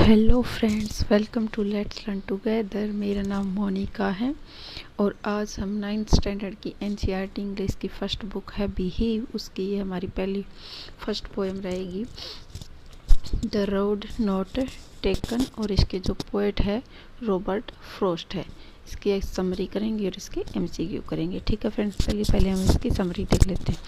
Hello friends, welcome to let's learn together. मेरा नाम मोनिका है और आज हम 9th स्टैंडर्ड की एनसीईआरटी इंग्लिश की फर्स्ट बुक है बिहेव, उसकी ये हमारी पहली फर्स्ट पोएम रहेगी द रोड नॉट टेकन। और इसके जो पोएट है रॉबर्ट फ्रॉस्ट है। इसकी एक समरी करेंगे और इसके एमसीक्यू करेंगे। ठीक है फ्रेंड्स, चलिए पहले हम इसकी समरी देख लेते हैं।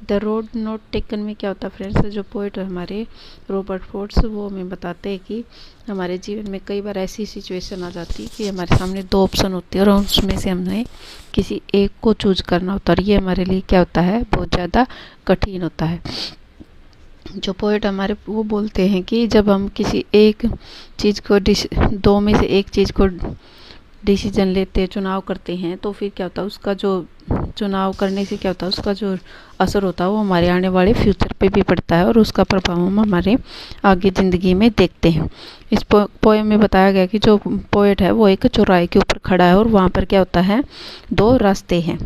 द रोड नॉट टेकन में क्या होता है फ्रेंड्स, जो पोएट है हमारे रॉबर्ट फ्रॉस्ट, वो हमें बताते हैं कि हमारे जीवन में कई बार ऐसी सिचुएशन आ जाती है कि हमारे सामने दो ऑप्शन होते हैं और उसमें से हमने किसी एक को चूज करना होता है। और ये हमारे लिए क्या होता है, बहुत ज़्यादा कठिन होता है। जो पोएट हमारे वो बोलते हैं कि जब हम किसी एक चीज़ को दो में से एक चीज़ को डिसीजन लेते हैं, चुनाव करते हैं, तो फिर क्या होता है, उसका जो चुनाव करने से क्या होता है, उसका जो असर होता है वो हमारे आने वाले फ्यूचर पे भी पड़ता है और उसका प्रभाव हम हमारे आगे ज़िंदगी में देखते हैं। इस पोएम में बताया गया कि जो पोएट है वो एक चौराहे के ऊपर खड़ा है और वहाँ पर क्या होता है, दो रास्ते हैं।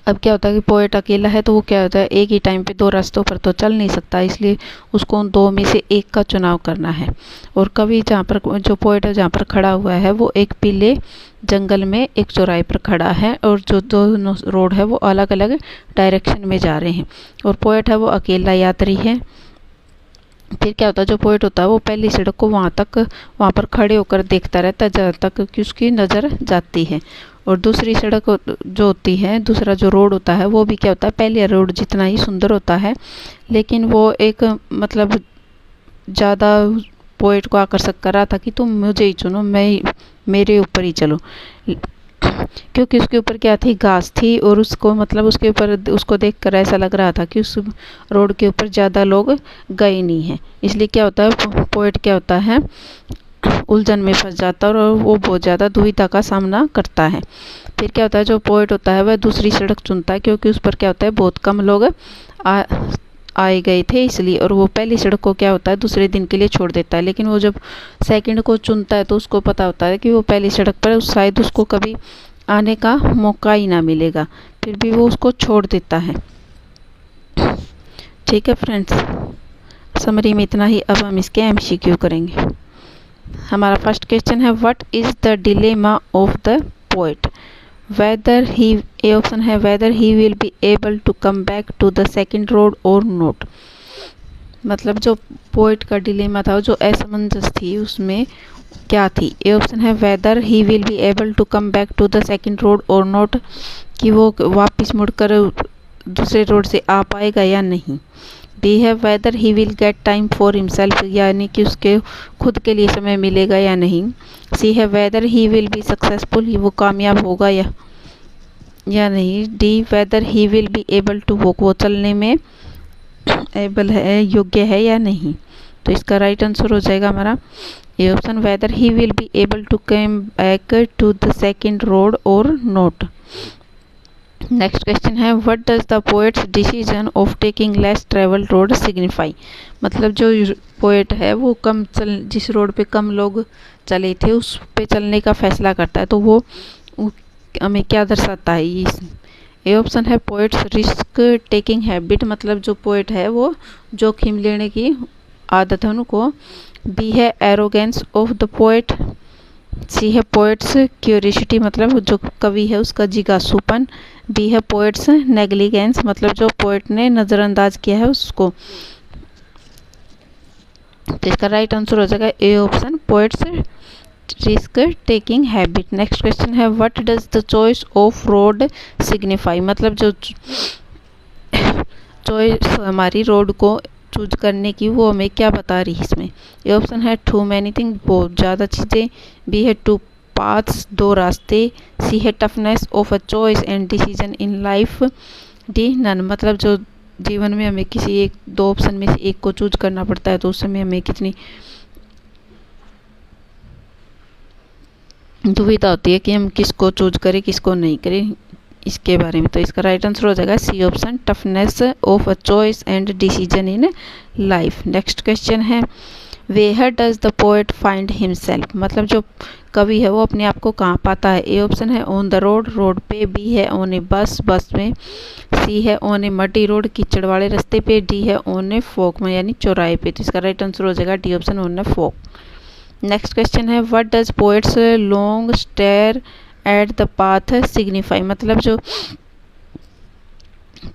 अब क्या होता है कि पोएट अकेला है तो वो क्या होता है, एक ही टाइम पे दो रास्तों पर तो चल नहीं सकता, इसलिए उसको उन दो में से एक का चुनाव करना है। और कभी जहाँ पर जो पोएट है जहाँ पर खड़ा हुआ है वो एक पीले जंगल में एक चौराहे पर खड़ा है और जो दोनों रोड है वो अलग अलग डायरेक्शन में जा रहे हैं और पोएट है वो अकेला यात्री है। फिर क्या होता है, जो पोएट होता है वो पहली सड़क को वहाँ पर खड़े होकर देखता रहता है जहाँ तक कि उसकी नज़र जाती है। और दूसरी सड़क जो होती है, दूसरा जो रोड होता है वो भी क्या होता है, पहले रोड जितना ही सुंदर होता है, लेकिन वो एक मतलब ज़्यादा पोएट को आकर्षक कर रहा था कि तुम मुझे ही चुनो, मैं मेरे ऊपर ही चलो, क्योंकि उसके ऊपर क्या थी, घास थी और उसको मतलब उसके ऊपर उसको देखकर ऐसा लग रहा था कि उस रोड के ऊपर ज़्यादा लोग गए नहीं हैं। इसलिए क्या होता है, पोएट क्या होता है, उलझन में फंस जाता है और वो बहुत ज़्यादा दुविधा का सामना करता है। फिर क्या होता है, जो पोएट होता है वह दूसरी सड़क चुनता है क्योंकि उस पर क्या होता है, बहुत कम लोग आए गए थे इसलिए, और वो पहली सड़क को क्या होता है, दूसरे दिन के लिए छोड़ देता है। लेकिन वो जब सेकंड को चुनता है तो उसको पता होता है कि वो पहली सड़क पर शायद उसको कभी आने का मौका ही ना मिलेगा, फिर भी वो उसको छोड़ देता है। ठीक है फ्रेंड्स, समरी में इतना ही। अब हम इसके एमसीक्यू करेंगे। हमारा फर्स्ट क्वेश्चन है, what is the dilemma of the poet. Whether he, A option है whether he will be able to come back to the second road और नॉट। मतलब जो पोएट का डिलेमा था, जो असमंजस थी, उसमें क्या थी। ए ऑप्शन है whether he will be able to come back to the second road और नॉट, कि वो वापस मुड़कर दूसरे रोड से आ पाएगा या नहीं। डी है whether he will get time for himself, यानी कि उसके खुद के लिए समय मिलेगा या नहीं। सी है whether he will be successful, वो कामयाब होगा या नहीं। D whether he will be able to walk, वो चलने में एबल है, योग्य है या नहीं। तो इसका राइट आंसर हो जाएगा हमारा A option, whether he will be able to come back to the second road और नॉट। नेक्स्ट क्वेश्चन है, what does the poet's decision of taking less travel road signify. मतलब जो पोएट है वो जिस रोड पे कम लोग चले थे उस पे चलने का फैसला करता है, तो वो हमें क्या दर्शाता है। ए ऑप्शन है पोएट्स रिस्क टेकिंग हैबिट, मतलब जो पोएट है वो जोखिम लेने की आदत है उनको। बी है एरोगेंस ऑफ द पोएट। सी है पोएट्स क्यूरियोसिटी, मतलब जो कवि है उसका जिज्ञासूपन। बी है पोएट्स नेग्लिजेंस, मतलब जो पोएट ने नज़रअंदाज किया है उसको। तो इसका राइट आंसर हो जाएगा A option, poet's risk taking habit. Next question है, what does the choice of road signify. मतलब जो चॉइस हमारी रोड को चूज करने की, वो हमें क्या बता रही है इसमें। ए ऑप्शन है टू मैनी थिंग, बहुत ज़्यादा चीज़ें। बी है टू पाथ्स, दो रास्ते। सी है toughness of a choice and decision in life. D none, मतलब जो जीवन में हमें किसी एक दो ऑप्शन में से एक को चूज करना पड़ता है तो उस समय हमें कितनी दुविधा होती है कि हम किसको चूज करें किसको नहीं करें इसके बारे में। तो इसका राइट आंसर हो जाएगा C option, toughness of a choice and decision in life. Next question है, where does the poet find himself, मतलब जो कवि है वो अपने आप को कहाँ पाता है। ए ऑप्शन है ऑन द रोड, रोड पे। बी है ऑन ए बस, बस में। सी है ऑन ए मडी रोड, कीचड़ वाले रास्ते पे। डी है ऑन ए फोक में, यानी चौराहे पे। तो इसका राइट आंसर हो जाएगा D option, on a fork. Next question है what does poet's long stare at the path signify, मतलब जो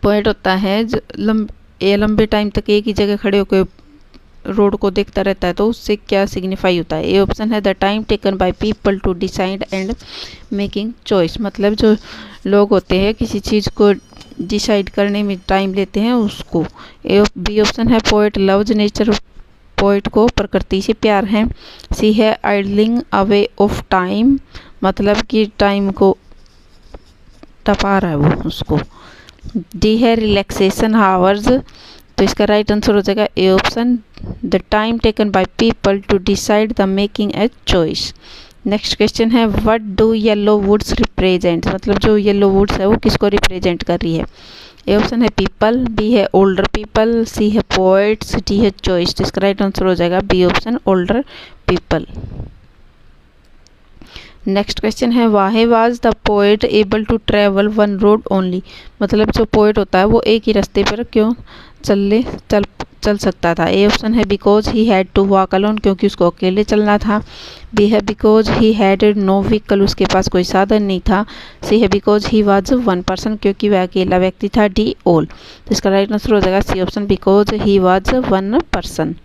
पोएट होता है लंबे टाइम तक एक ही जगह खड़े होकर रोड को देखता रहता है, तो उससे क्या सिग्निफाई होता है। ए ऑप्शन है the time taken by people to decide and making choice, मतलब जो लोग होते हैं किसी चीज़ को डिसाइड करने में टाइम लेते हैं उसको। बी ऑप्शन है पोएट लव्स नेचर, पोएट को प्रकृति से प्यार है। सी है आइडलिंग अवे ऑफ टाइम, मतलब कि टाइम को टपा रहा है वो उसको। डी है रिलैक्सेशन हावर्स, तो इसका राइट आंसर हो जाएगा A option the time taken by people to decide the making a choice. Next question है what do yellow woods represent, मतलब जो येलो वुड्स है वो किसको रिप्रेजेंट कर रही है। ए ऑप्शन है पीपल, बी है ओल्डर पीपल, सी है पोएट्स, डी है चॉइस। तो इसका राइट आंसर हो जाएगा B option older people. Next question है why was the poet able to travel one road only, मतलब जो पोएट होता है वो एक ही रास्ते पर क्यों चल सकता था। ए ऑप्शन है because he had to walk alone, क्योंकि उसको अकेले चलना था। बी है because he had no vehicle, उसके पास कोई साधन नहीं था। सी है because he was one person, क्योंकि वह अकेला व्यक्ति था। D all. तो इसका राइट आंसर हो जाएगा C option because he was one person.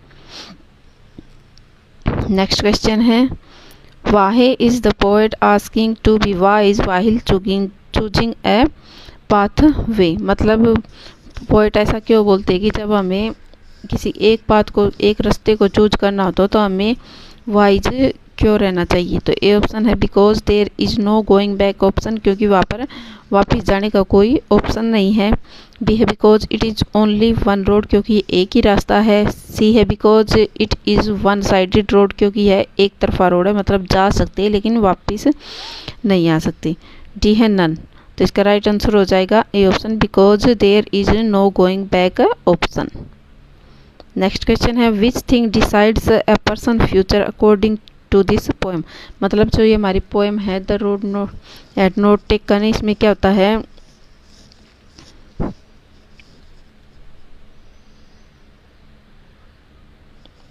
Next question है why is the poet asking to be wise वाहिल choosing a path वे, मतलब पोएट ऐसा क्यों बोलते हैं कि जब हमें किसी एक रास्ते को चूज करना हो तो हमें वाइज क्यों रहना चाहिए। तो ए ऑप्शन है because there is no going back option, क्योंकि वहाँ पर वापस जाने का कोई ऑप्शन नहीं है। बी है because it is only one road, क्योंकि एक ही रास्ता है। सी है because it is one sided road, क्योंकि यह एक तरफा रोड है, मतलब जा सकते हैं लेकिन वापस नहीं आ सकती। डी है नन। तो इसका राइट आंसर हो जाएगा A option because there is no going back option. Next question है which thing decides a person future according to this poem, मतलब जो ये हमारी पोएम है द रोड नोट टेकन, इसमें क्या होता है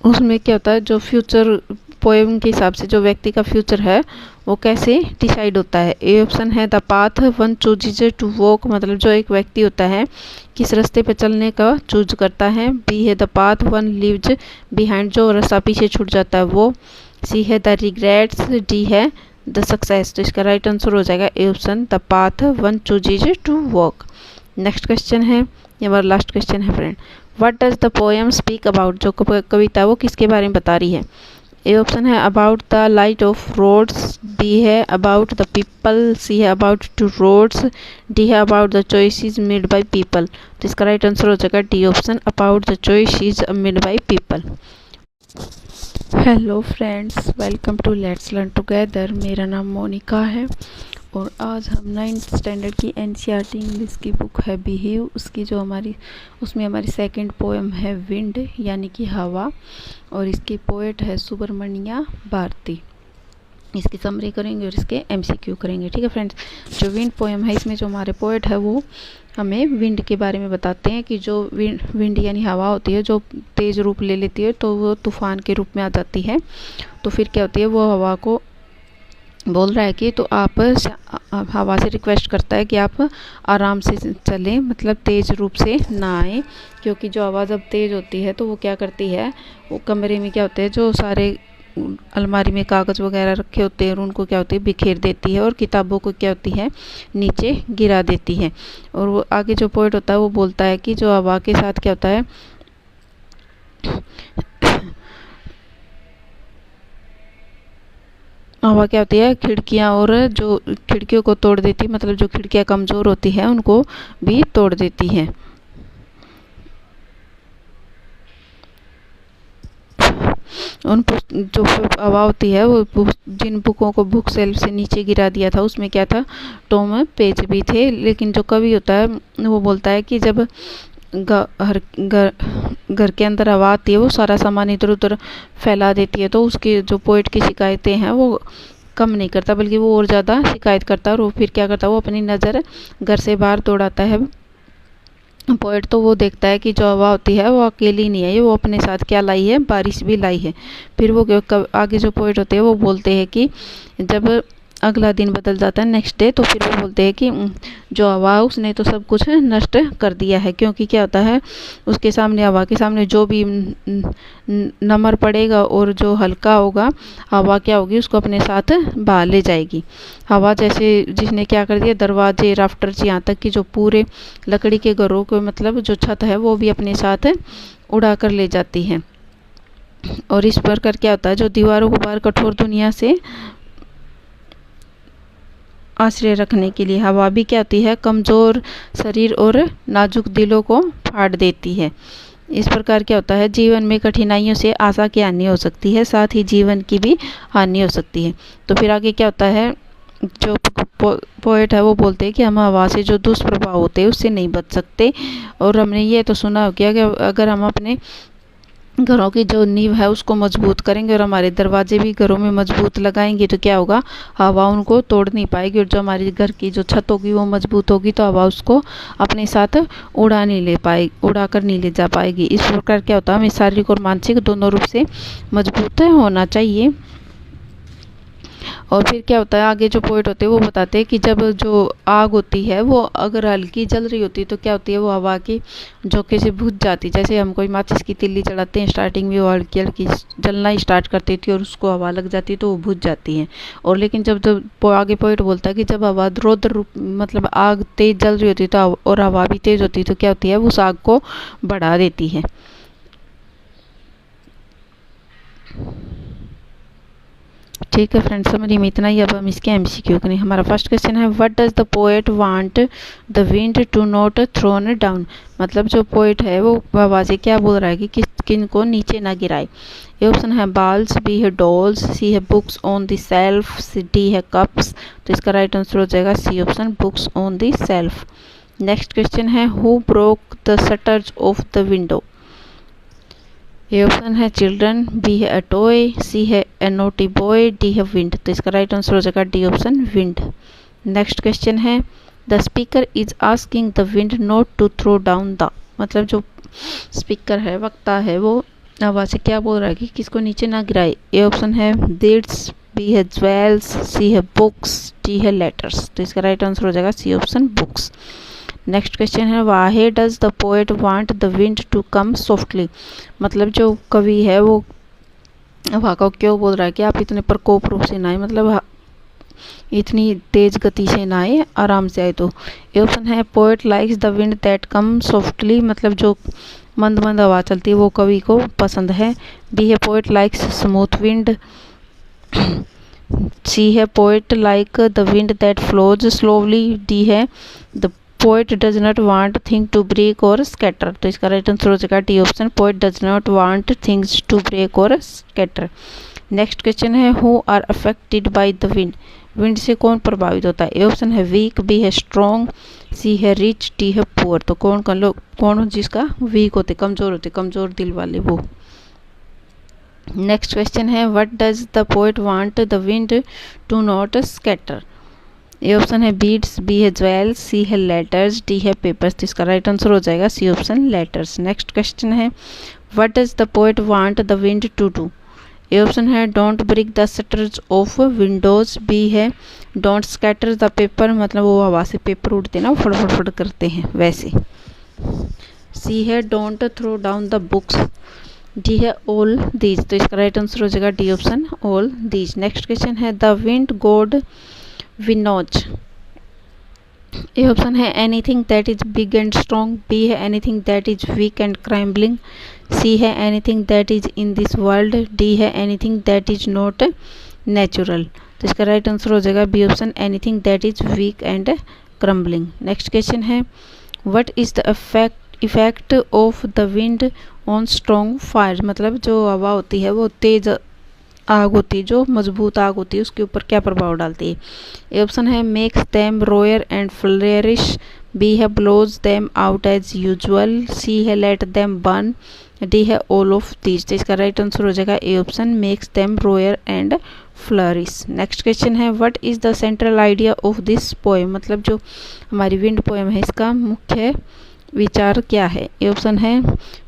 उसमें क्या होता है जो फ्यूचर पोएम के हिसाब से जो व्यक्ति का फ्यूचर है वो कैसे डिसाइड होता है। ए ऑप्शन है the path one chooses to walk, मतलब जो एक व्यक्ति होता है किस रास्ते पे चलने का चूज करता है। बी है the path one leaves behind, जो रास्ता पीछे छूट जाता है वो। सी है द रिग्रेट्स। डी है द सक्सेस। तो इसका राइट आंसर हो जाएगा A option the path one chooses to walk. Next question है, ये हमारा लास्ट क्वेश्चन है friend. What does the poem speak about, जो कविता वो किसके बारे में बता रही है। ए ऑप्शन है about the light of roads, B है अबाउट द पीपल, सी है अबाउट टू रोड्स, डी है about the choices made by people. तो इसका राइट आंसर हो जाएगा D option about the choices made by people. Hello friends, welcome to let's learn together. मेरा नाम मोनिका है और आज हम 9th स्टैंडर्ड की एनसीईआरटी इंग्लिश की बुक है बिहेव, उसमें हमारी सेकंड पोएम है विंड यानी कि हवा, और इसके पोएट है सुब्रमण्या भारती। इसकी समरी करेंगे और इसके एमसीक्यू करेंगे। ठीक है फ्रेंड्स, जो विंड पोएम है इसमें जो हमारे पोएट है वो हमें विंड के बारे में बताते हैं कि जो विंड यानी हवा होती है जो तेज़ रूप ले लेती है तो वो तूफान के रूप में आ जाती है। तो फिर क्या होती है, वो हवा को बोल रहा है कि तो आप हवा से रिक्वेस्ट करता है कि आप आराम से चलें, मतलब तेज़ रूप से ना आए, क्योंकि जो हवा जब तेज़ होती है तो वो क्या करती है, वो कमरे में क्या होते हैं जो सारे अलमारी में कागज़ वगैरह रखे होते हैं और उनको क्या होती है बिखेर देती है और किताबों को क्या होती है नीचे गिरा देती है। और वो आगे जो पोएट होता है वो बोलता है कि जो हवा के साथ क्या होता है हवा क्या होती है खिड़कियां, और जो खिड़कियों को तोड़ देती है, मतलब जो खिड़कियां कमज़ोर होती है उनको भी तोड़ देती है। उन जो हवा होती है वो जिन बुकों को बुक सेल्फ से नीचे गिरा दिया था उसमें क्या था, टॉम पेज भी थे। लेकिन जो कवि होता है वो बोलता है कि जब घर के अंदर हवा आती है वो सारा सामान इधर उधर फैला देती है, तो उसकी जो पोएट की शिकायतें हैं वो कम नहीं करता बल्कि वो और ज़्यादा शिकायत करता है। और वो फिर क्या करता है, वो अपनी नज़र घर से बाहर दौड़ाता है पोएट। तो वो देखता है कि जो हवा होती है वो अकेली नहीं है, वो अपने साथ क्या लाई है, बारिश भी लाई है। फिर वो आगे जो पोएट होते हैं वो बोलते हैं कि जब अगला दिन बदल जाता है नेक्स्ट डे, तो फिर वो बोलते हैं कि जो हवा है उसने तो सब कुछ नष्ट कर दिया है, क्योंकि क्या होता है उसके सामने, हवा के सामने जो भी नमर पड़ेगा और जो हल्का होगा, हवा क्या होगी उसको अपने साथ बहा ले जाएगी। हवा जैसे जिसने क्या कर दिया, दरवाजे राफ्टर्स यहाँ तक कि जो पूरे लकड़ी के घरों को मतलब जो छत है वो भी अपने साथ उड़ा कर ले जाती है। और इस प्रकार क्या होता है, जो दीवारों को बाहर कठोर दुनिया से आश्रय रखने के लिए हवा भी क्या होती है, कमज़ोर शरीर और नाजुक दिलों को फाड़ देती है। इस प्रकार क्या होता है, जीवन में कठिनाइयों से आशा की हानि हो सकती है, साथ ही जीवन की भी हानि हो सकती है। तो फिर आगे क्या होता है, जो पोएट है वो बोलते हैं कि हम हवा से जो दुष्प्रभाव होते हैं उससे नहीं बच सकते। और हमने ये तो सुना हो गया कि अगर हम अपने घरों की जो नींव है उसको मजबूत करेंगे और हमारे दरवाजे भी घरों में मजबूत लगाएंगे तो क्या होगा, हवा उनको तोड़ नहीं पाएगी। और जो हमारी घर की जो छत होगी वो मजबूत होगी तो हवा उसको अपने साथ उड़ा कर नहीं ले जा पाएगी। इस प्रकार क्या होता है, हमें शारीरिक और मानसिक दोनों रूप से मजबूत होना चाहिए। और फिर क्या होता है, आगे जो पोएट होते हैं वो बताते हैं कि जब जो आग होती है वो अगर हल्की जल रही होती है तो क्या होती है, वो हवा के झोंके से बुझ जाती है। जैसे हम कोई माचिस की तिल्ली चढ़ाते हैं, स्टार्टिंग में वो हल्की हल्की जलना ही स्टार्ट करती थी और उसको हवा लग जाती है तो वो बुझ जाती है। और लेकिन जब जब आगे पोएट बोलता है कि जब हवा रौद्र रूप मतलब आग तेज जल रही होती है तो और हवा भी तेज होती है तो क्या होती है, उस आग को बढ़ा देती है। ठीक है फ्रेंड्स, समझिए में इतना ही। अब हम इसके एमसीक्यू करें। हमारा फर्स्ट क्वेश्चन है, what does the poet want the wind to not thrown down. मतलब जो पोएट है वो हवा से क्या बोल रहा है कि किन को नीचे ना गिराए। ये ऑप्शन है बाल्स, बी है डॉल्स, सी है books on the shelf, D है कप्स। तो इसका राइट आंसर हो जाएगा C option, books on the shelf. Next question है, who broke the shutters of the window. ये ऑप्शन है चिल्ड्रन, बी है अ टॉय, सी है ए नोटी बॉय, डी है विंड। तो इसका राइट आंसर हो जाएगा D option, wind. Next question है, the speaker is asking the wind not to throw down the. मतलब जो स्पीकर है, वक्ता है, वो हवा से क्या बोल रहा है कि किसको नीचे ना गिराए। ए ऑप्शन है डेट्स, बी है ज्वेल्स, सी है बुक्स, डी है लेटर्स। तो इसका राइट आंसर हो जाएगा C option, books. Next question है, why does the poet want the wind to come softly. मतलब जो कवि है वो हवा को क्यों बोल रहा है कि आप इतने प्रकोप रूप से ना आए, मतलब इतनी तेज गति से ना आए, आराम से आए। तो ये ऑप्शन है poet likes the wind that come softly. मतलब जो मंद मंद हवा चलती है वो कवि को पसंद है। बी है poet likes smooth wind, C है poet like the wind that flows slowly, D है the poet does not want thing to break और स्कैटर। तो इसका राइट आंसर हो जाएगा D option, poet does not want things to break और scatter. Next question है, who are affected by the wind. Wind से कौन प्रभावित होता है। ए ऑप्शन है वीक, बी है स्ट्रॉन्ग, सी है रिच, डी है पुअर। तो कौन जिसका वीक होते, कमजोर होते, कमजोर दिल वाले वो। नेक्स्ट क्वेश्चन है, what does the poet want the wind to not scatter. A option है बीड्स, बी है ज्वेल्स, सी है लेटर्स, डी है पेपर्स। तो इसका राइट आंसर हो जाएगा C option, letters. Next question है, what does the poet want the wind to do. A option है don't break the shutters of windows, B है डोंट स्कैटर द पेपर। मतलब वो हवा से पेपर उड़ते ना, वो फड़ करते हैं वैसे। सी है don't throw down the books, D है ऑल दीज। तो इसका राइट आंसर हो जाएगा D option, all these. Next question है, the wind god winnows. A option है anything that is big and strong, B है anything that is weak and crumbling, C है anything that is in this world, D है anything that is not natural. तो इसका right answer हो जाएगा B option, anything that is weak and crumbling. Next question है, what is the effect of the wind on strong fire. मतलब जो हवा होती है वो तेज आग होती है, जो मजबूत आग होती है उसके ऊपर क्या प्रभाव डालती है। ए ऑप्शन है makes them roar and flourish, B है blows them out as usual, C है लेट देम बर्न, डी है ऑल ऑफ दीज। तो इसका राइट आंसर हो जाएगा A option, makes them roar and flourish. Next question है what is the central idea of this poem, मतलब जो हमारी विंड पोएम है इसका मुख्य विचार क्या है। ए ऑप्शन है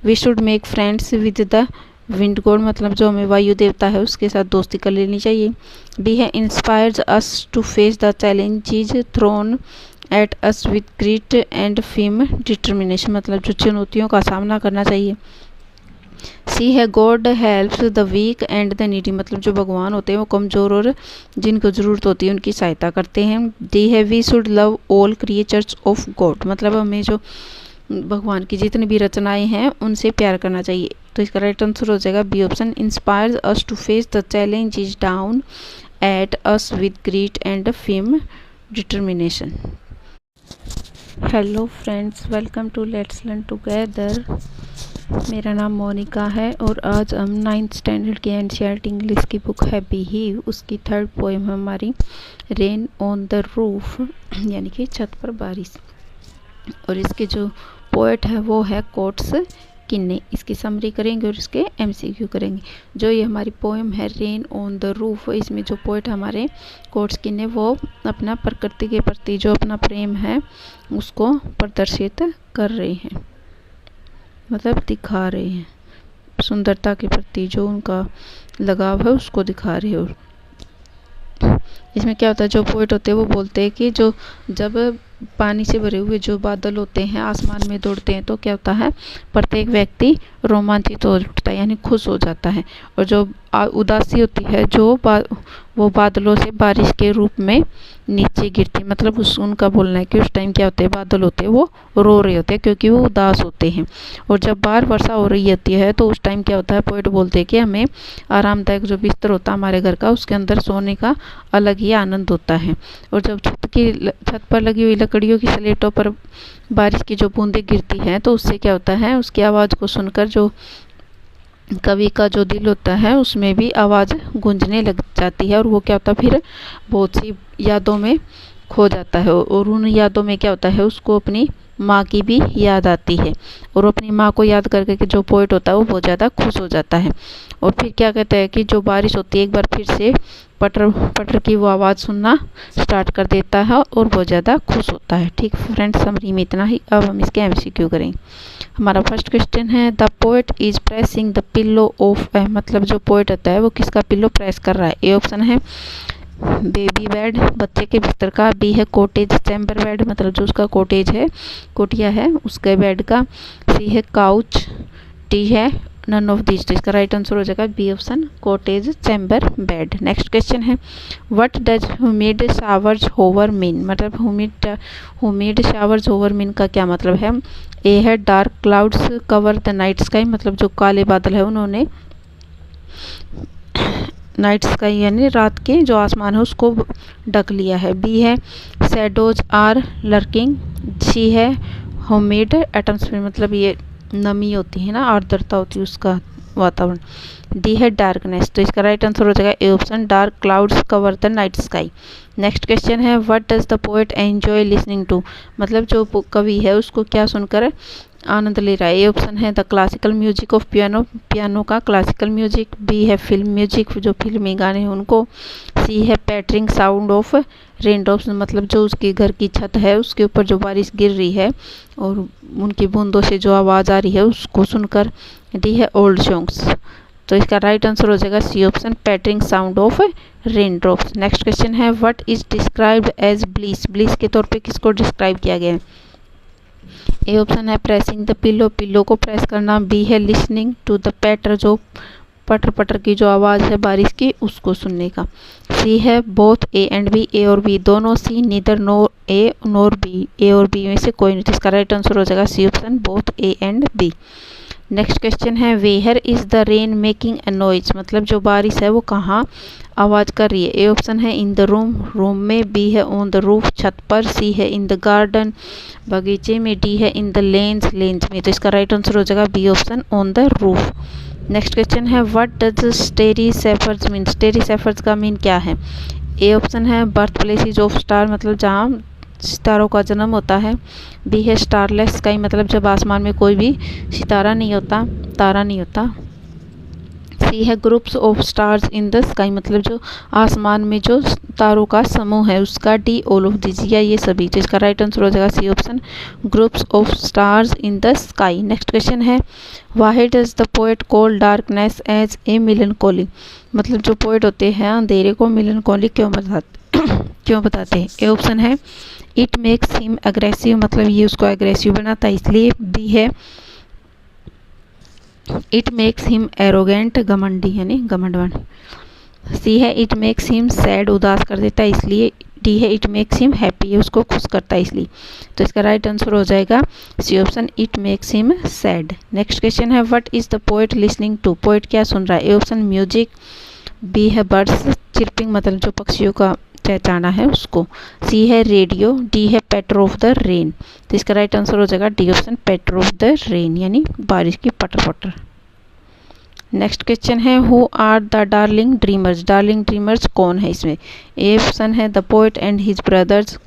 we should make friends with the wind god, मतलब जो हमें वायु देवता है उसके साथ दोस्ती कर लेनी चाहिए। बी है inspires us to face the challenges thrown at us with grit and firm determination, मतलब जो चुनौतियों का सामना करना चाहिए। सी है God helps the weak and the needy, मतलब जो भगवान होते हैं वो कमज़ोर और जिनको ज़रूरत होती है उनकी सहायता करते हैं। डी है we should love all creatures of god, मतलब हमें जो भगवान की जितनी भी रचनाएं हैं उनसे प्यार करना चाहिए। तो इसका राइट आंसर हो जाएगा B option, inspires us to face the challenge is down at us with grit and firm determination. Hello friends, welcome to let's learn together. मेरा नाम मोनिका है और आज हम 9th स्टैंडर्ड की एनसीईआरटी इंग्लिश की बुक है बिहेव, उसकी थर्ड पोएम है हमारी रेन ऑन द रूफ, यानी कि छत पर बारिश। और इसके जो पोएट है वो है कोट्स किन्ने। इसकी समरी करेंगे और इसके एमसीक्यू करेंगे। जो ये हमारी पोएम है रेन ऑन द रूफ, इसमें जो पोएट हमारे कोट्स किन्ने वो अपना प्रकृति के प्रति जो अपना प्रेम है उसको प्रदर्शित कर रहे हैं, मतलब दिखा रहे हैं, सुंदरता के प्रति जो उनका लगाव है उसको दिखा रहे हैं। और इसमें क्या होता है, जो पोएट होते हैं वो बोलते हैं कि जो जब पानी से भरे हुए जो बादल होते हैं आसमान में दौड़ते हैं तो क्या होता है, प्रत्येक व्यक्ति रोमांचित हो उठता है, यानी खुश हो जाता है। और जो उदासी होती है जो वो बादलों से बारिश के रूप में नीचे गिरती, मतलब उनका बोलना है कि उस टाइम क्या होते हैं, बादल होते हैं वो रो रहे होते हैं क्योंकि वो उदास होते हैं। और जब बाहर वर्षा हो रही होती है तो उस टाइम क्या होता है, पोएट बोलते हैं कि हमें आरामदायक जो बिस्तर होता है हमारे घर का उसके अंदर सोने का अलग ही आनंद होता है। और जब छत पर लगी हुई लकड़ियों की स्लेटों पर बारिश की जो बूंदें गिरती हैं तो उससे क्या होता है, उसकी आवाज़ को सुनकर जो कवि का जो दिल होता है उसमें भी आवाज़ गूंजने लग जाती है। और वो क्या होता है फिर बहुत सी यादों में खो जाता है। और उन यादों में क्या होता है, उसको अपनी माँ की भी याद आती है। और अपनी माँ को याद करके कि जो पोएट होता है वो बहुत ज़्यादा खुश हो जाता है। और फिर क्या कहते हैं कि जो बारिश होती है एक बार फिर से पटर पटर की वो आवाज़ सुनना स्टार्ट कर देता है और बहुत ज़्यादा खुश होता है। ठीक फ्रेंड्स, समरी में इतना ही। अब हम इसके एमसीक्यू करेंगे। हमारा फर्स्ट क्वेश्चन है the poet is pressing the pillow of a, मतलब जो पोएट होता है वो किसका पिल्लो प्रेस कर रहा है। ए ऑप्शन है बेबी बेड, बच्चे के बिस्तर का। बी है कॉटेज चैम्बर बेड, मतलब जो उसका कॉटेज है, कोटिया है उसके बेड का। सी है काउच। डी है नन ऑफ दिस। इसका राइट आंसर हो जाएगा B option, cottage chamber bed. Next question है what does humid showers hover mean, मतलब ह्यूमिड शावर्स होवर मीन का क्या मतलब है। ए है dark clouds cover the night sky, मतलब जो काले बादल है उन्होंने नाइट स्काई यानी रात के जो आसमान है उसको ढक लिया है। बी है शैडोज आर लर्किंग। सी है ह्यूमिड एटमॉस्फेयर, मतलब ये नमी होती है ना, आर्द्रता होती है उसका वातावरण। डी है डार्कनेस। तो इसका राइट आंसर हो जाएगा A option, dark clouds cover the night sky. Next question है what does the poet enjoy listening to, मतलब जो कवि है उसको क्या सुनकर आनंद ले रहा है। ए ऑप्शन है the classical music of piano, piano का क्लासिकल म्यूजिक। बी है फिल्म म्यूजिक, जो फिल्मी गाने हैं उनको। सी है पैटरिंग साउंड ऑफ रेनड्रॉप्स, मतलब जो उसके घर की छत है उसके ऊपर जो बारिश गिर रही है और उनकी बूंदों से जो आवाज़ आ रही है उसको सुनकर। डी है ओल्ड सॉन्ग्स। तो इसका राइट आंसर हो जाएगा C option, pattering sound of raindrops. Next question है what is described as bliss, bliss के तौर पे किसको डिस्क्राइब किया गया है। ए ऑप्शन है प्रेसिंग द पिल्लो, पिल्लो को प्रेस करना। बी है लिसनिंग टू द पैटर, जो पटर पटर की जो आवाज़ है बारिश की उसको सुनने का। सी है बोथ ए एंड बी, ए और बी दोनों। सी नीदर नो ए नोर बी, ए और बी में से कोई नहीं। इसका राइट आंसर हो जाएगा C option, both A and B. Next question है where is the rain making a noise, मतलब जो बारिश है वो कहाँ आवाज़ कर रही है। ए ऑप्शन है इन द रूम, रूम में। बी है ऑन द रूफ, छत पर। सी है इन द गार्डन, बगीचे में। डी है इन द लेन्स, लेन्स में। तो इसका राइट आंसर हो जाएगा B option, on the roof. Next question है what does starry spheres mean, starry spheres का मीन क्या है। ए ऑप्शन है बर्थ प्लेसेस ऑफ स्टार, मतलब जहाँ सितारों का जन्म होता है। बी है स्टारलेस स्काई, मतलब जब आसमान में कोई भी सितारा नहीं होता, तारा नहीं होता। सी है groups of stars in the sky, मतलब जो आसमान में जो तारों का समूह है उसका। डी ऑल ऑफ दीज, या ये सभी। तो इसका राइट आंसर हो जाएगा C option, groups of stars in the sky. Next question है why does the poet call darkness as a melancholy, मतलब जो पोएट होते हैं अंधेरे को मेलनकोली क्यों बताते हैं। ए ऑप्शन है इट मेक्स हिम अग्रेसिव, मतलब ये उसको अग्रेसिव बनाता है इसलिए। बी है इट मेक्स हिम एरोगेंट, घमंडी यानी घमंडवान। सी है इट मेक्स हिम सैड, उदास कर देता है इसलिए। डी है इट मेक्स हिम हैप्पी, उसको खुश करता है इसलिए। तो इसका राइट आंसर हो जाएगा C option, it makes him sad. Next question है what is the poet listening to, poet क्या सुन रहा है। ए ऑप्शन म्यूजिक, बी है बर्ड्स चिरपिंग, मतलब जो पक्षियों का चहचहाना है उसको। सी है रेडियो, डी है पैटर ऑफ द रेन। तो इसका राइट आंसर हो जाएगा D option, patter of the rain यानी बारिश की पटर पटर। नेक्स्ट क्वेश्चन है who are the darling dreamers, darling dreamers कौन है इसमें। ए ऑप्शन है the poet and his brothers,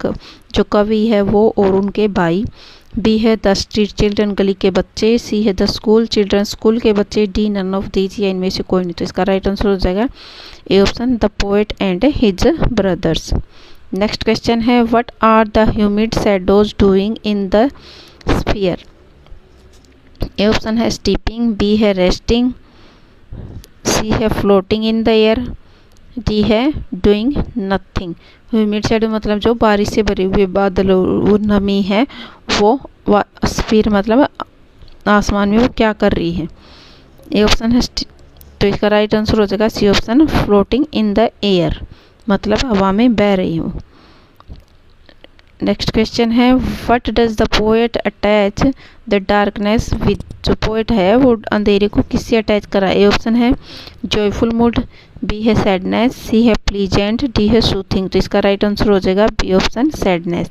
जो कवि है वो और उनके भाई। बी है द स्ट्रीट चिल्ड्रन, गली के बच्चे। सी है द स्कूल चिल्ड्रन, स्कूल के बच्चे। डी नन ऑफ दीज, या इनमें से कोई नहीं। तो इसका राइट आंसर हो जाएगा A option, the poet and his brothers. Next question है what are the humid shadows doing in the sphere. A option है स्टीपिंग, बी है रेस्टिंग, सी है floating in the air, D है doing nothing. Humid shadow मतलब जो बारिश से भरे हुए बादल वो नमी है वो, स्फीयर मतलब आसमान में वो क्या कर रही है। ए ऑप्शन है तो इसका राइट आंसर हो जाएगा C option, floating in the air, मतलब हवा में बह रही हो। नेक्स्ट क्वेश्चन है what does the poet attach the darkness with, जो पोएट है वो अंधेरे को किससे अटैच करा। ए ऑप्शन है जॉयफुल मूड, बी है सैडनेस, सी है प्लीजेंट, डी है सूथिंग। तो इसका राइट आंसर हो जाएगा B option, sadness.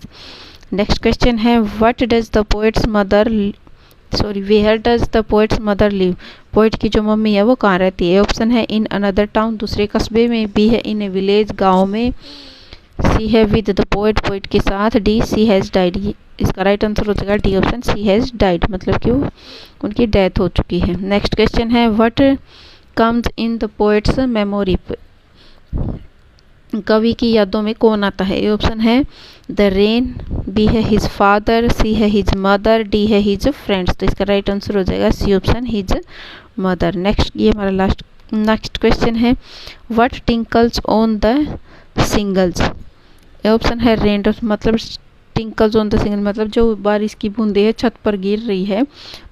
Next question है what does the poet's mother where does the poet's mother live, poet की जो मम्मी है वो कहाँ रहती है। ए ऑप्शन है इन अनदर टाउन, दूसरे कस्बे में। बी है इन ए विलेज, गाँव में। सी है विद द पोएट, पोएट के साथ। डी सी हैज़ डाइड, इसका राइट आंसर हो जाएगा D option, she has died, मतलब कि वो उनकी डेथ हो चुकी है। नेक्स्ट क्वेश्चन है what comes in the poet's memory, कवि की यादों में कौन आता है। ए ऑप्शन है द रेन, बी है हिज फादर, सी है हिज मदर, डी है हिज फ्रेंड्स। तो इसका राइट आंसर हो जाएगा C option, his mother. Next ये हमारा नेक्स्ट क्वेश्चन है what tinkles on the shingles. A option है रेनड्रॉप्स, मतलब टिंकल्स ऑन द सिंगल, मतलब जो बारिश की बूंदें है छत पर गिर रही है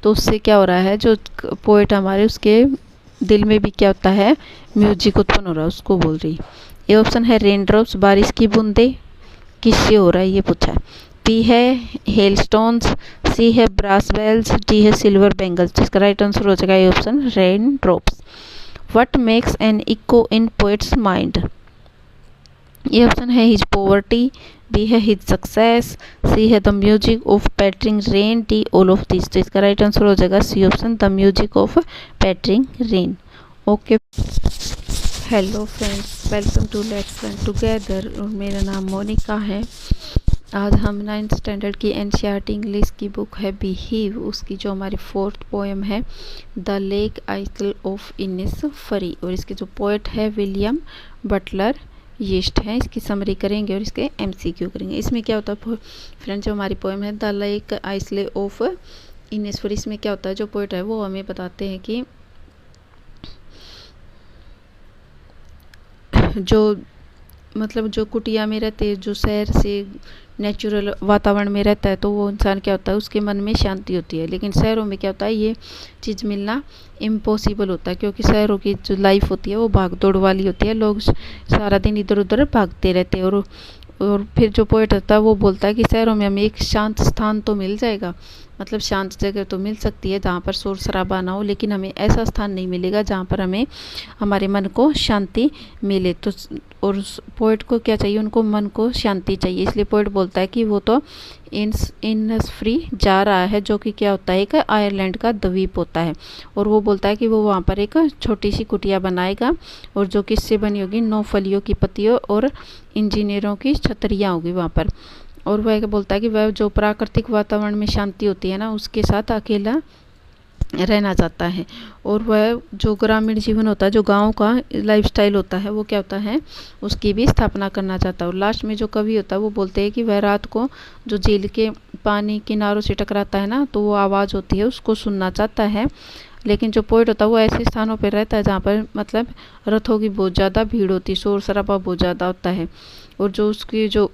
तो उससे क्या हो रहा है, जो पोएट हमारे उसके दिल में भी क्या होता है, म्यूजिक उत्पन्न हो रहा है, उसको बोल रही। ए ऑप्शन है रेनड्रॉप्स, बारिश की बूंदें किससे हो रहा है ये पूछा है। बी है हेलस्टोन्स, सी है ब्रास बेल्स, डी है सिल्वर बैंगल्स। जिसका राइट आंसर हो जाएगा A option, rain drops. What makes an echo in poet's mind. ये ऑप्शन है हिज पॉवर्टी, बी है हिज सक्सेस, सी है the music of pattering rain, D all of this. तो इसका right answer हो जाएगा C option, the music of pattering rain. Okay, hello friends, welcome to let's learn together. और मेरा नाम मोनिका है। आज हम 9th स्टैंडर्ड की एनसीईआरटी इंग्लिश की बुक है बिहेव, उसकी जो हमारी 4th पोएम है द लेक आइसल ऑफ इनिसफरी, और इसके जो पोएट है विलियम बटलर येस्ट है। इसकी समरी करेंगे और इसके एमसीक्यू करेंगे। इसमें क्या होता है फ्रेंड्स, जो हमारी पोएम है द लेक आइसल ऑफ इनिसफरी, इसमें क्या होता है, जो पोएट है वो हमें बताते हैं कि जो मतलब जो कुटिया में रहते हैं, जो शहर से नेचुरल वातावरण में रहता है, तो वो इंसान क्या होता है, उसके मन में शांति होती है। लेकिन शहरों में क्या होता है, ये चीज़ मिलना इम्पॉसिबल होता है, क्योंकि शहरों की जो लाइफ होती है वो भाग दौड़ वाली होती है। लोग सारा दिन इधर उधर भागते रहते हैं। और फिर जो पोएट होता है वो बोलता है कि शहरों में हमें एक शांत स्थान तो मिल जाएगा, मतलब शांत जगह तो मिल सकती है जहाँ पर शोर शराबा ना हो, लेकिन हमें ऐसा स्थान नहीं मिलेगा जहाँ पर हमें हमारे मन को शांति मिले। तो और पोएट को क्या चाहिए, उनको मन को शांति चाहिए। इसलिए पोएट बोलता है कि वो तो इनिसफरी जा रहा है, जो कि क्या होता है, एक आयरलैंड का द्वीप होता है। और वो बोलता है कि वो वहाँ पर एक छोटी सी कुटिया बनाएगा, और जो किससे बनी होगी, 9 फलियों की पत्तियों और इंजीनियरों की छतरियाँ होगी वहाँ पर। और वह बोलता है कि वह जो प्राकृतिक वातावरण में शांति होती है ना, उसके साथ अकेला रहना चाहता है। और वह जो ग्रामीण जीवन होता है, जो गांव का लाइफस्टाइल होता है, वो क्या होता है, उसकी भी स्थापना करना चाहता है। और लास्ट में जो कवि होता है वो बोलते हैं कि वह रात को जो झील के पानी किनारों से टकराता है ना, तो वो आवाज़ होती है उसको सुनना चाहता है। लेकिन जो पोइट होता है वो ऐसे स्थानों पर रहता है जहाँ पर मतलब रथों की बहुत ज़्यादा भीड़ होती है, शोर शराबा बहुत ज़्यादा होता है। और जो उसकी जो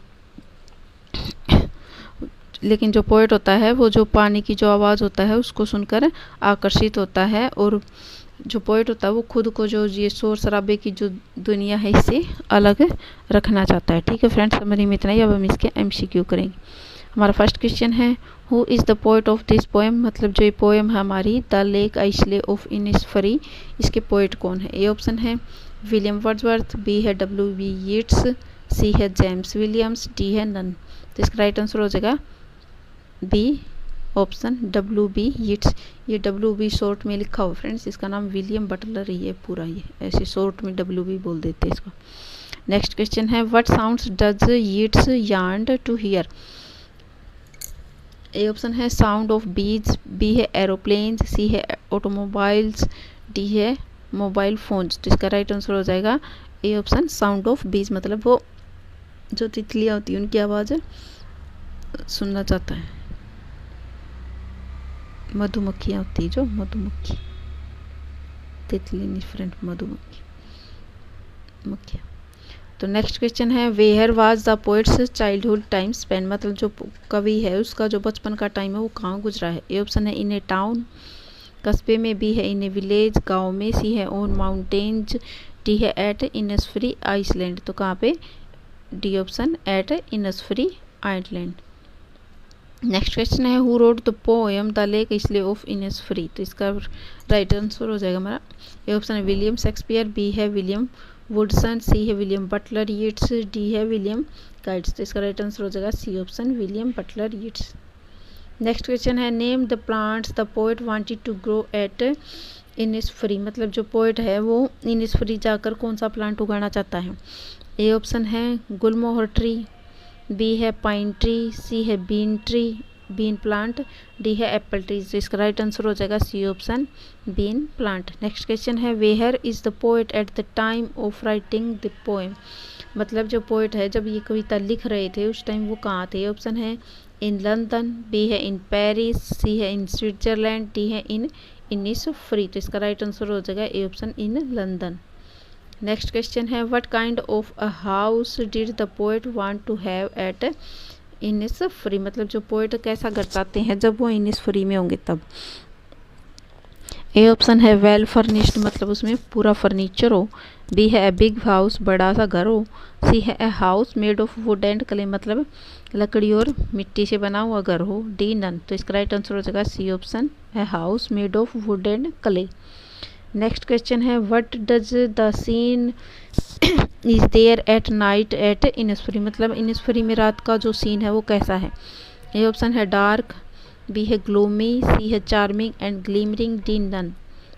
लेकिन जो पोएट होता है वो जो पानी की जो आवाज़ होता है उसको सुनकर आकर्षित होता है। और जो पोएट होता है वो खुद को जो ये शोर शराबे की जो दुनिया है इससे अलग रखना चाहता है। ठीक है फ्रेंड्स, समरी में इतना ही। अब हम इसके MCQ करेंगे। हमारा फर्स्ट क्वेश्चन है, who is the poet of this poem, मतलब जो ये पोएम है हमारी द लेक आइसले ऑफ इनिसफरी, इसके पोएट कौन है। ए ऑप्शन है विलियम वर्ड्सवर्थ, बी है W.B. यीट्स, सी है जेम्स विलियम्स, डी है नन। तो इसका राइट आंसर हो जाएगा बी ऑप्शन W.B. यीट्स। ये W.B. शॉर्ट में लिखा हुआ फ्रेंड्स, इसका नाम विलियम बटलर ही है पूरा, ये ऐसे शॉर्ट में W.B. बोल देते हैं इसको। नेक्स्ट क्वेश्चन है, what sounds does Yeats yearn to hear. A option है साउंड ऑफ बीज, बी है एरोप्लेन्स, सी है ऑटोमोबाइल्स, डी है मोबाइल फोन्स। तो इसका राइट आंसर हो जाएगा ए ऑप्शन साउंड ऑफ बीज, मतलब वो जो तितलियाँ होती है उनकी आवाज़ सुनना चाहता है। मधुमक्खियाँ होती है जो मधुमक्खी, तितली नहीं फ्रेंड, मधुमक्खी मक्खियाँ। तो नेक्स्ट क्वेश्चन है, where was the poet's childhood time spend, मतलब जो कवि है उसका जो बचपन का टाइम है वो कहाँ गुजरा है। ए ऑप्शन है इन ए टाउन, कस्बे में, बी है इन ए विलेज, गाँव में, सी है ऑन माउंटेन्स, डी है एट इनसफ्री आइसलैंड। तो कहाँ पे, D option at Innisfree island. Next question है, who wrote the poem the lake isle of Innisfree. तो इसका राइट आंसर हो जाएगा हमारा ए ऑप्शन है विलियम शेक्सपियर, बी है विलियम वुडसन, सी है विलियम बटलर यीट्स, डी है विलियम काइट्स। तो इसका राइट आंसर हो जाएगा C option William Butler Yeats. Next question है, name the plants the poet wanted to grow at Innisfree, मतलब जो पोएट है वो इनिसफ्री जाकर कौन सा प्लांट उगाना चाहता है। ए ऑप्शन है गुलमोहर ट्री, बी है पाइन ट्री, सी है bean tree, bean plant, D है एप्पल ट्री। तो इसका राइट आंसर हो जाएगा C option bean plant. Next question है, where is the poet at the time of writing the poem, मतलब जो पोएट है जब ये कविता लिख रहे थे उस टाइम वो कहाँ थे। ऑप्शन है इन लंदन, बी है इन पेरिस, सी है इन स्विट्जरलैंड, डी है इन इनिसफ्री। तो इसका राइट आंसर हो जाएगा A option in London. Next question है, what kind of a house did the poet want to have at Innisfree, मतलब जो पोएट कैसा घर चाहते हैं जब वो इनिसफ्री में होंगे तब। ए ऑप्शन है वेल फर्निश्ड, मतलब उसमें पूरा फर्नीचर हो, बी है ए बिग हाउस, बड़ा सा घर हो, सी है ए house made of wood and clay, मतलब लकड़ी और मिट्टी से बना हुआ घर हो, डी नन। तो इसका राइट आंसर हो जाएगा C option a house made of wood and clay. Next question है, what does the scene is there at night at Innisfree, मतलब इनिसफ्री में रात का जो सीन है वो कैसा है। ए ऑप्शन है डार्क, बी है ग्लोमी, सी है charming and glimmering, D none.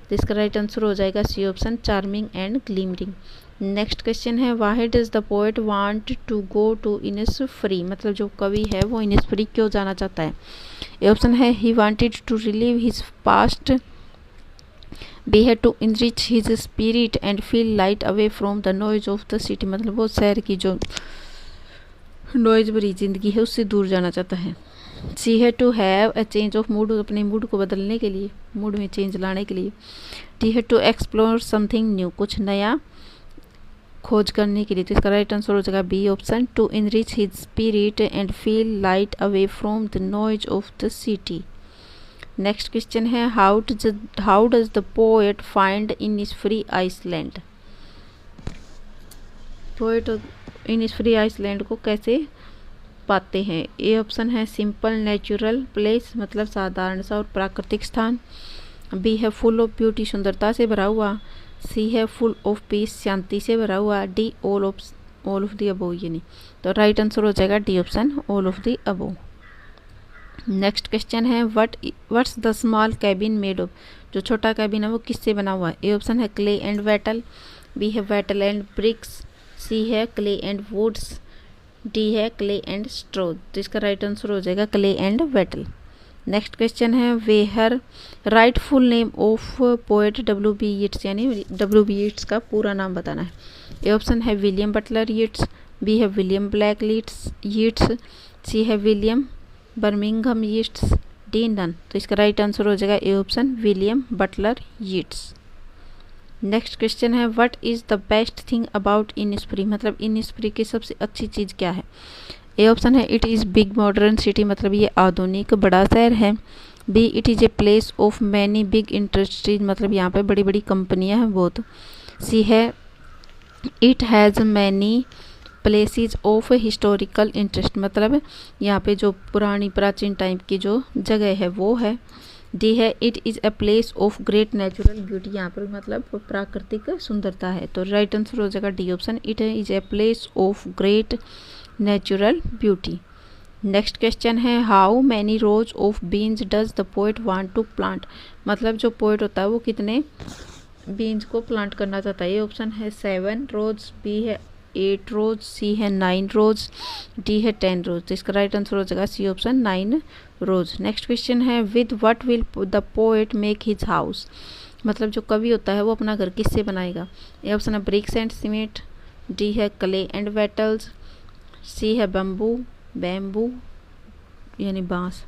तो इसका राइट आंसर हो जाएगा C option charming and glimmering. Next question है, why does the poet want to go to Innisfree, मतलब जो कवि है वो इनिसफ्री क्यों जाना चाहता है। ए ऑप्शन है he wanted to relive his past, B है to enrich his spirit and feel light away from the noise of the city, मतलब वो शहर की जो नॉइज भरी जिंदगी है उससे दूर जाना चाहता है। सी है to have a change of mood, अपने मूड को बदलने के लिए, मूड में चेंज लाने के लिए। डी है टू एक्सप्लोर समथिंग न्यू, कुछ नया खोज करने के लिए। तो इसका राइट आंसर हो जाएगा B option to enrich his spirit and feel light away from the noise of the city. Next question है, how does the poet find Innisfree island, poet Innisfree island को कैसे पाते हैं। ए ऑप्शन है simple natural place, मतलब साधारण सा और प्राकृतिक स्थान, बी है फुल ऑफ ब्यूटी, सुंदरता से भरा हुआ, सी है फुल ऑफ पीस, शांति से भरा हुआ, D all of the above, ये नहीं। तो राइट आंसर हो जाएगा D option all of the above. Next question है, what's the small cabin made of, जो छोटा कैबिन है वो किससे बना हुआ है। ए ऑप्शन है क्ले एंड वेटल, बी है वेटल एंड ब्रिक्स, सी है क्ले एंड वुड्स, डी है क्ले एंड स्ट्रो, तो इसका राइट आंसर हो जाएगा clay and Vettel. Next question है where write full name of poet W.B. Yeats, यानी W.B. यीट्स का पूरा नाम बताना है। ए ऑप्शन है विलियम बटलर यीट्स, बी है विलियम ब्लैक यीट्स, सी है William Birmingham Yeats, D none. तो इसका राइट आंसर हो जाएगा A option William Butler Yeats. Next question है what is the best thing about Innisfree, मतलब Innisfree की सबसे अच्छी चीज़ क्या है। ए ऑप्शन है it is big modern city, मतलब ये आधुनिक बड़ा शहर है। B it is a place of many big industries, मतलब यहाँ पे बड़ी बड़ी कंपनियाँ हैं बहुत। सी है it has many places of historical interest, मतलब यहाँ पे जो पुरानी प्राचीन टाइम की जो जगह है वो है। डी है it is a place of great natural beauty, यहाँ पर मतलब प्राकृतिक सुंदरता है। तो राइट आंसर हो जाएगा D option it is a place of great natural beauty. Next question है how many rows of beans does the poet want to plant, मतलब जो पोएट होता है वो कितने बीन्स को प्लांट करना चाहता है। ये ऑप्शन है 7 रोज, बी है 8 रोज, सी है 9 रोज, डी है 10 रोज। तो इसका राइट आंसर हो जाएगा सी ऑप्शन 9 रोज। नेक्स्ट क्वेश्चन है with what will the poet make his house, मतलब जो कवि होता है वो अपना घर किससे बनाएगा। ये ऑप्शन है ब्रिक्स एंड सीमेंट, डी है क्ले एंड वेटल्स, सी है बैम्बू यानी बांस,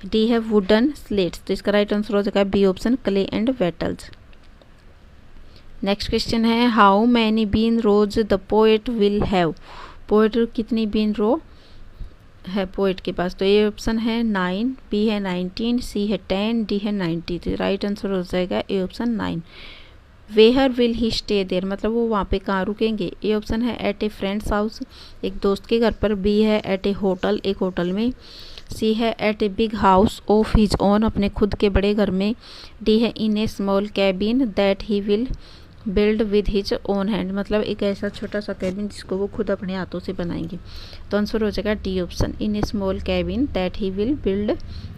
डी है वुडन स्लेट्स। तो इसका राइट आंसर हो जाएगा B option clay and wattles. Next question है how many bean rows the poet will have, poet कितनी बीन रो है पोएट के पास। तो ये ऑप्शन है 9, बी है 19, सी है 10, डी है 90। तो राइट आंसर हो जाएगा A option 9। Where will he stay there, मतलब वो वहाँ पे कहाँ रुकेंगे। ए ऑप्शन है एट ए फ्रेंड्स हाउस, एक दोस्त के घर पर, बी है एट ए होटल, एक होटल में, सी है at a big house of his own, अपने खुद के बड़े घर में, डी है in a small cabin that he will build with his own hand, मतलब एक ऐसा छोटा सा कैबिन जिसको वो खुद अपने हाथों से बनाएंगे। तो आंसर हो जाएगा D option in a small cabin that he will build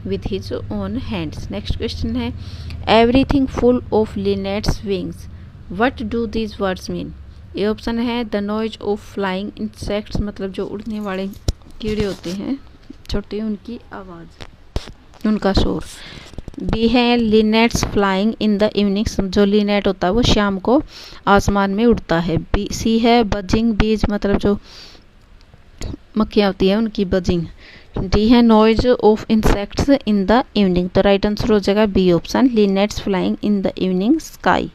with his own hands. Next question है everything full of linnet's wings, what do these words mean. A option है the noise of flying insects, मतलब जो उड़ने वाले कीड़े होते हैं छोटे उनकी आवाज़, उनका शोर। बी है लिनेट्स फ्लाइंग इन द इवनिंग्स, जो लिनेट होता है वो शाम को आसमान में उड़ता है। बी सी है बजिंग बीज, मतलब जो मक्खियाँ होती है उनकी बजिंग। डी है noise of insects in the evening. तो राइट आंसर हो जाएगा B option linnets flying in the evening sky.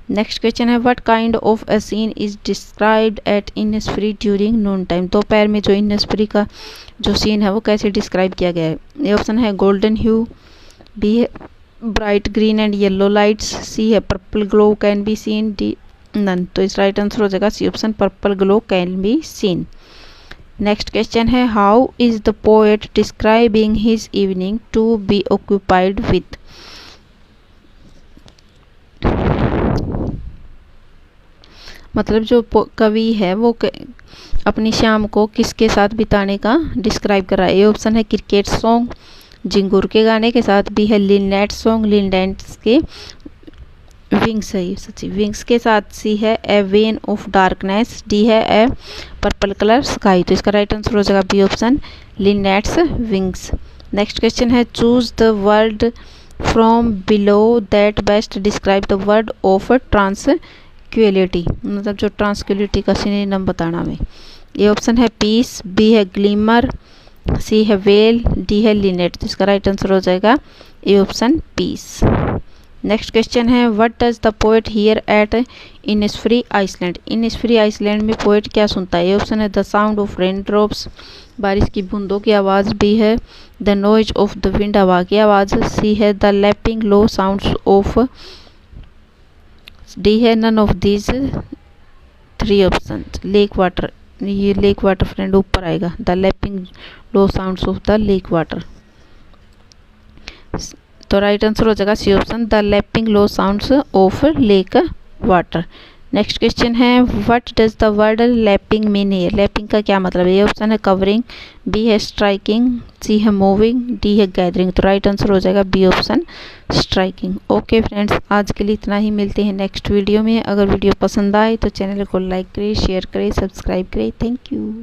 Next question है what kind of a scene is described at Innisfree during noon time, दोपहर में जो Innisfree का जो scene है वो कैसे डिस्क्राइब किया गया है। ये ऑप्शन है गोल्डन ह्यू, बी है bright green and yellow lights, C है purple glow can be seen, D none. तो इस राइट आंसर हो जाएगा C option purple glow can be seen. Next question है how is the poet describing his evening to be occupied with, मतलब जो कवि है वो अपनी शाम को किसके साथ बिताने का डिस्क्राइब कर रहा है। ए ऑप्शन है क्रिकेट सॉन्ग, जिंगूर के गाने के साथ, बी है लिनेट सॉन्ग, लिनेट्स के विंग्स है सच्ची विंग्स के साथ, सी है ए वेन ऑफ डार्कनेस, डी है ए पर्पल कलर स्काई। तो इसका राइट आंसर हो जाएगा B option linnet's wings. Next question है choose the word from below that best describe the word of tranquillity, मतलब जो ट्रांसक्युलिटी का सिनोनिम बताना हमें। ये ऑप्शन है पीस, बी है ग्लिमर, सी है वेल, डी है लिनेट। तो इसका राइट आंसर हो जाएगा A option peace. Next question है what does the poet hear at Innisfree island, Innisfree island में पोएट क्या सुनता है। ए ऑप्शन है the sound of rain drops, बारिश की बूंदों की आवाज़, बी है the noise of the wind, हवा की आवाज़, सी है the lapping low sounds of, D है none of these three option lake water, ये लेक वाटर फ्रेंड ऊपर आएगा, the lapping low sounds of the lake water. तो राइट आंसर हो जाएगा C option the lapping low sounds of lake water. Next question है what does the word lapping mean here. Lapping का क्या मतलब है। ये ऑप्शन है कवरिंग, बी है स्ट्राइकिंग, सी है मूविंग, डी है गैदरिंग। तो राइट आंसर हो जाएगा B option striking. Okay friends, आज के लिए इतना ही, मिलते हैं नेक्स्ट वीडियो में। अगर वीडियो पसंद आए तो चैनल को लाइक करें, शेयर करें, सब्सक्राइब करें। Thank you.